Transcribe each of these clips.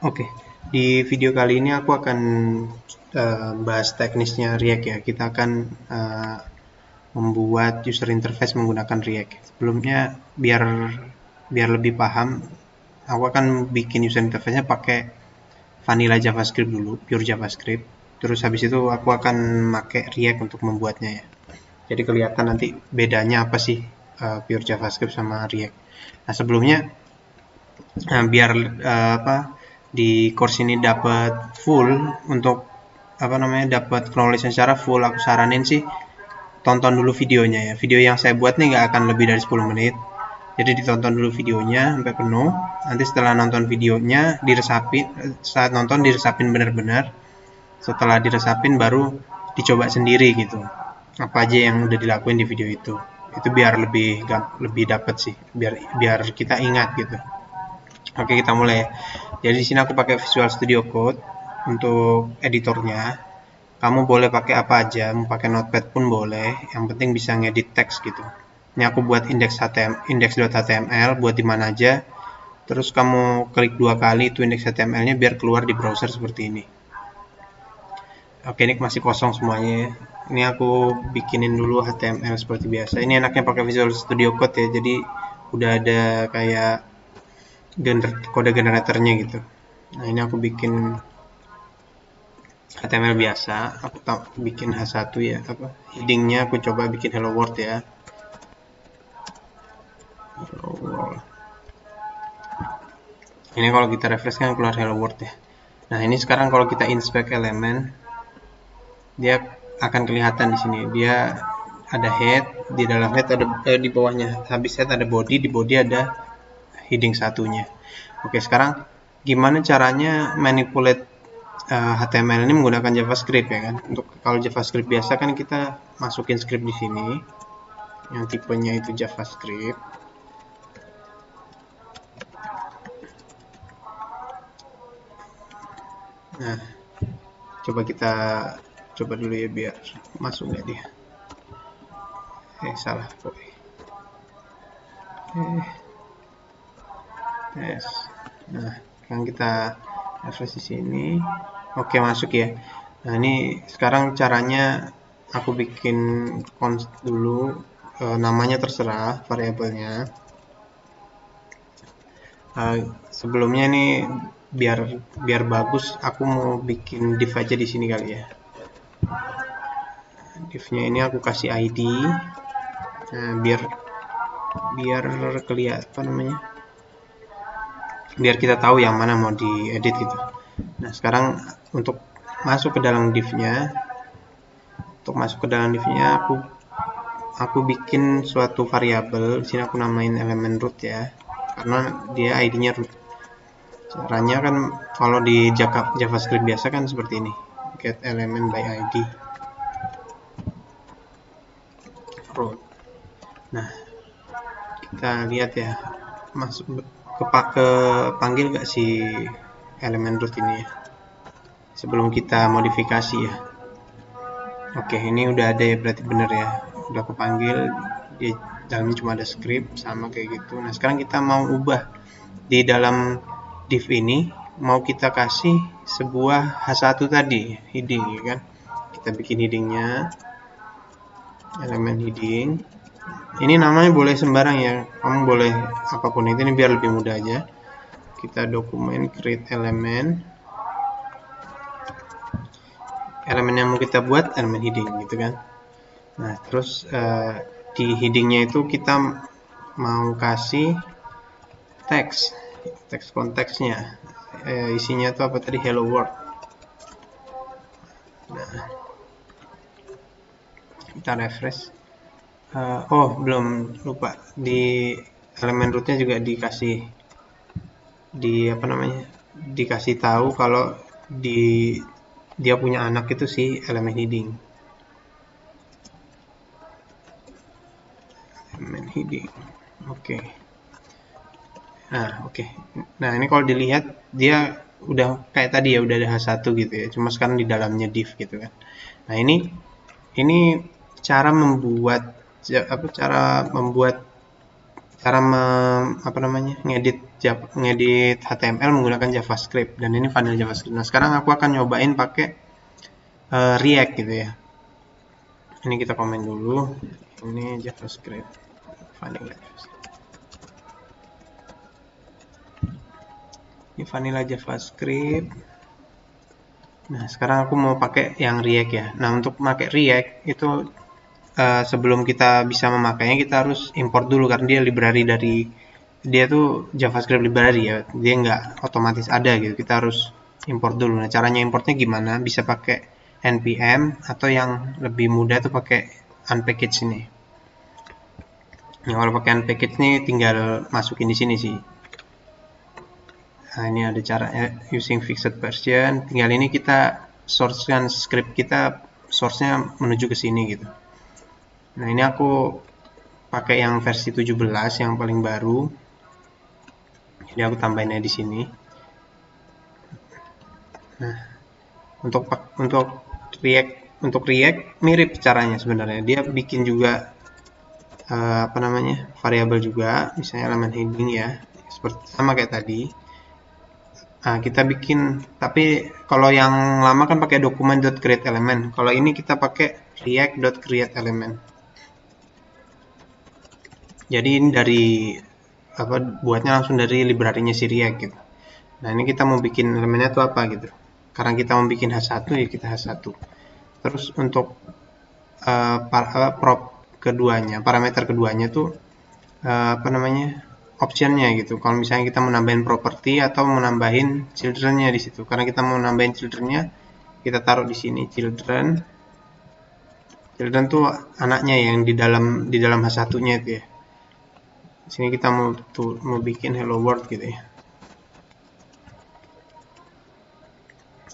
Oke, di video kali ini aku akan bahas teknisnya React ya. Kita akan membuat user interface menggunakan React. Sebelumnya biar biar lebih paham, aku akan bikin user interface-nya pakai vanilla JavaScript dulu, pure JavaScript. Terus habis itu aku akan pakai React untuk membuatnya ya. Jadi kelihatan nanti bedanya apa sih pure JavaScript sama React. Nah sebelumnya biar apa di course ini dapat full untuk apa namanya dapat knowledge secara full, aku saranin sih tonton dulu videonya ya. Video yang saya buat nih nggak akan lebih dari 10 menit. Jadi ditonton dulu videonya sampai penuh. Nanti setelah nonton videonya diresapin, saat nonton diresapin benar-benar. Setelah diresapin baru dicoba sendiri gitu. Apa aja yang udah dilakuin di video itu. Itu biar lebih dapat sih, biar biar kita ingat gitu. Oke, kita mulai ya. Jadi di sini aku pakai Visual Studio Code untuk editornya. Kamu boleh pakai apa aja, mau pakai Notepad pun boleh. Yang penting bisa ngedit teks gitu. Ini aku buat index.html buat di mana aja. Terus kamu klik 2 kali itu index HTML-nya biar keluar di browser seperti ini. Oke, ini masih kosong semuanya ya. Ini aku bikinin dulu HTML seperti biasa. Ini enaknya pakai Visual Studio Code ya. Jadi udah ada kayak kode generatornya gitu. Nah, ini aku bikin HTML biasa, aku bikin H1 ya, apa headingnya aku coba bikin hello world ya. Hello world. Ini kalau kita refresh kan keluar hello world ya. Nah, ini sekarang kalau kita inspect elemen, dia akan kelihatan di sini. Dia ada head, di dalam head ada di bawahnya. Habis head ada body, di body ada heading satunya. Oke, sekarang gimana caranya manipulate HTML ini menggunakan JavaScript ya kan. Untuk kalau JavaScript biasa kan kita masukin script di sini yang tipenya itu JavaScript. Nah, coba kita coba dulu ya biar masuk nggak dia. Salah oke. Yes. Nah, sekarang kita refresh di sini. Oke, masuk ya. Nah, ini sekarang caranya aku bikin const dulu, namanya terserah variabelnya. Sebelumnya nih biar biar bagus aku mau bikin div aja di sini kali ya. Divnya ini aku kasih ID. Nah, biar biar kelihatan apa namanya? Biar kita tahu yang mana mau diedit gitu. Nah, sekarang untuk masuk ke dalam divnya, aku bikin suatu variabel. Di sini aku namain elemen root ya, karena dia ID-nya root. Caranya kan kalau di JavaScript biasa kan seperti ini, get element by ID root. Nah, kita lihat ya, masuk ke panggil nggak si elemen root ini ya, sebelum kita modifikasi ya. Oke, ini udah ada ya, berarti bener ya, udah kepanggil. Di dalamnya cuma ada script sama kayak gitu. Nah, sekarang kita mau ubah di dalam div ini, mau kita kasih sebuah H1 tadi, heading ya kan. Kita bikin headingnya, elemen heading. Ini namanya boleh sembarang ya, kamu boleh apapun itu, ini biar lebih mudah aja. Kita dokumen create elemen yang mau kita buat elemen heading gitu kan. Nah, terus di headingnya itu kita mau kasih teks konteksnya, isinya itu apa tadi, hello world. Nah, kita refresh. Oh, belum, lupa, di elemen rootnya juga dikasih tahu kalau dia punya anak itu sih elemen heading. Oke. Nah, ini kalau dilihat dia udah kayak tadi ya, udah ada H1 gitu ya, cuma sekarang di dalamnya div gitu kan. Nah, ini cara membuat cara ngedit HTML menggunakan JavaScript, dan ini vanilla JavaScript. Nah, sekarang aku akan nyobain pakai React gitu ya. Ini kita komen dulu. Ini JavaScript, vanilla JavaScript. Ini vanilla JavaScript. Nah, sekarang aku mau pakai yang React ya. Nah, untuk pakai React itu sebelum kita bisa memakainya, kita harus import dulu karena dia tuh JavaScript library ya. Dia nggak otomatis ada gitu. Kita harus import dulu. Nah, caranya importnya gimana? Bisa pakai npm atau yang lebih mudah tuh pakai unpackage ini. Nah, kalau pakai unpackage ini tinggal masukin di sini sih. Nah, ini ada caranya using fixed version. Tinggal ini kita source-kan script kita, source-nya menuju ke sini gitu. Nah, ini aku pakai yang versi 17 yang paling baru. Jadi aku tambahinnya di sini. Nah, untuk React mirip caranya sebenarnya. Dia bikin juga variabel juga, misalnya elemen heading ya, seperti sama kayak tadi. Nah, kita bikin, tapi kalau yang lama kan pakai document.createElement. Kalau ini kita pakai react.createElement. Jadi ini buatnya langsung dari library-nya si React gitu. Nah, ini kita mau bikin elemennya tuh apa gitu. Karena kita mau bikin H1 ya kita H1. Terus untuk parameter keduanya tuh optionnya gitu. Kalau misalnya kita mau nambahin property atau mau nambahin children-nya di situ. Karena kita mau nambahin children-nya, kita taruh di sini children. Children tuh anaknya yang di dalam H1-nya itu ya. Di sini kita mau bikin hello world gitu ya.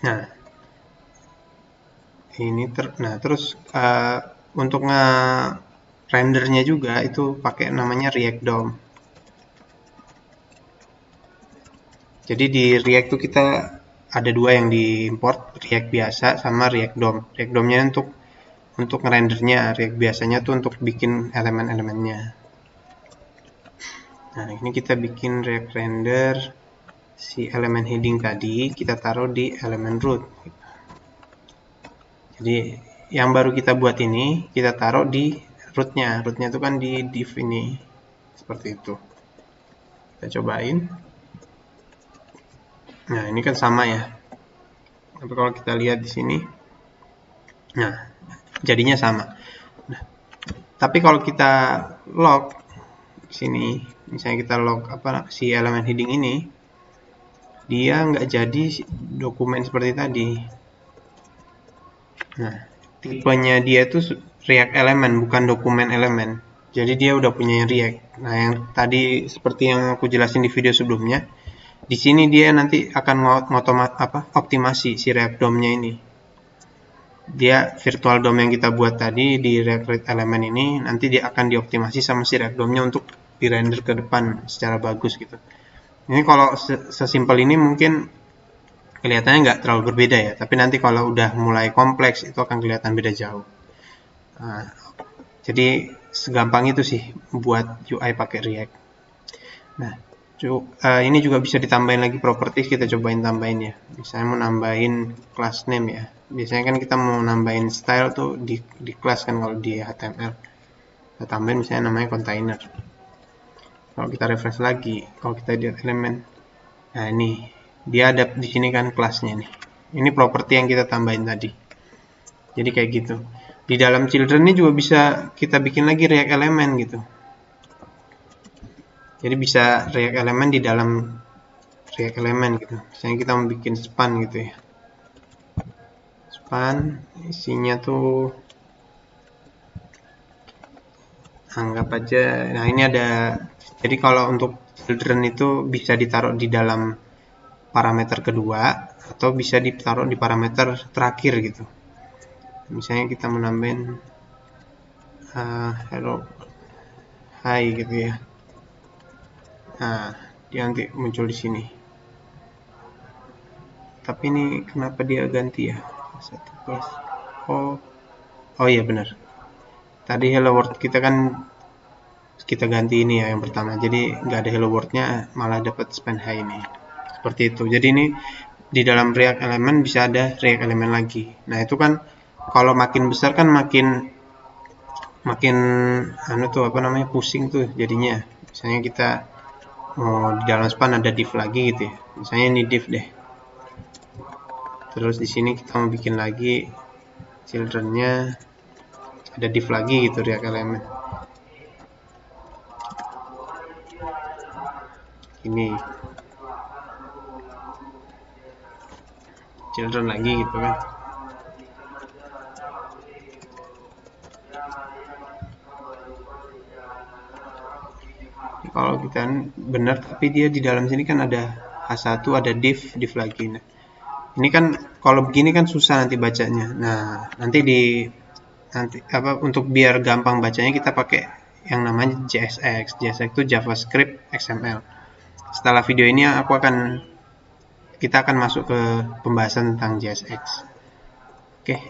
Nah, terus untuk rendernya juga itu pakai namanya React DOM. Jadi di React tuh kita ada dua yang diimport, React biasa sama React DOM. React DOM-nya untuk ngerendernya, React biasanya tuh untuk bikin elemen-elemennya. Nah, ini kita bikin React render si elemen heading tadi, kita taruh di elemen root. Jadi yang baru kita buat ini kita taruh di rootnya. Rootnya itu kan di div ini, seperti itu. Kita cobain. Nah, ini kan sama ya. Tapi kalau kita lihat di sini, nah jadinya sama. Nah, tapi kalau kita log di sini, misalnya kita log si elemen heading ini, dia nggak jadi dokumen seperti tadi. Nah, tipenya dia itu React elemen, bukan dokumen elemen. Jadi dia udah punya React. Nah, yang tadi seperti yang aku jelasin di video sebelumnya, di sini dia nanti akan optimasi si React DOM-nya ini. Dia virtual DOM yang kita buat tadi di React element ini, nanti dia akan dioptimasi sama si React DOM-nya untuk di-render ke depan secara bagus gitu. Ini kalau sesimpel ini mungkin kelihatannya nggak terlalu berbeda ya, tapi nanti kalau udah mulai kompleks itu akan kelihatan beda jauh. Nah, jadi segampang itu sih buat UI pakai React. Nah, ini juga bisa ditambahin lagi properties, kita cobain tambahin ya. Misalnya mau nambahin class name ya. Biasanya kan kita mau nambahin style tuh di class kan kalau di HTML. Kita tambahin misalnya namanya container. Kalau kita refresh lagi, kalau kita lihat elemen, nah ini dia ada di sini kan kelasnya nih. Ini properti yang kita tambahin tadi. Jadi kayak gitu. Di dalam children ini juga bisa kita bikin lagi React element gitu. Jadi bisa React element di dalam React element gitu. Misalnya kita mau bikin span gitu ya. Span isinya tuh anggap aja, nah ini ada, jadi kalau untuk children itu bisa ditaruh di dalam parameter kedua atau bisa ditaruh di parameter terakhir gitu. Misalnya kita menambahin hello hi gitu ya. Nah, dia nanti muncul di sini. Tapi ini kenapa dia ganti ya? Satu plus. Oh iya benar. Tadi hello world kita kan kita ganti ini ya yang pertama, jadi nggak ada hello world-nya, malah dapat span high ini seperti itu. Jadi ini di dalam React Element bisa ada React Element lagi. Nah itu kan kalau makin besar kan makin anu tuh apa namanya, pusing tuh jadinya. Misalnya kita mau di dalam span ada div lagi gitu ya, misalnya ini div deh, terus di sini kita mau bikin lagi children-nya ada div lagi gitu, React Element ini children lagi gitu kan. Kalau kita benar, tapi dia di dalam sini kan ada H1, ada div lagi. Nah, ini kan kalau begini kan susah nanti bacanya. Nah, nanti apa, untuk biar gampang bacanya kita pakai yang namanya JSX. JSX itu JavaScript XML. Setelah video ini kita akan masuk ke pembahasan tentang JSX. Oke.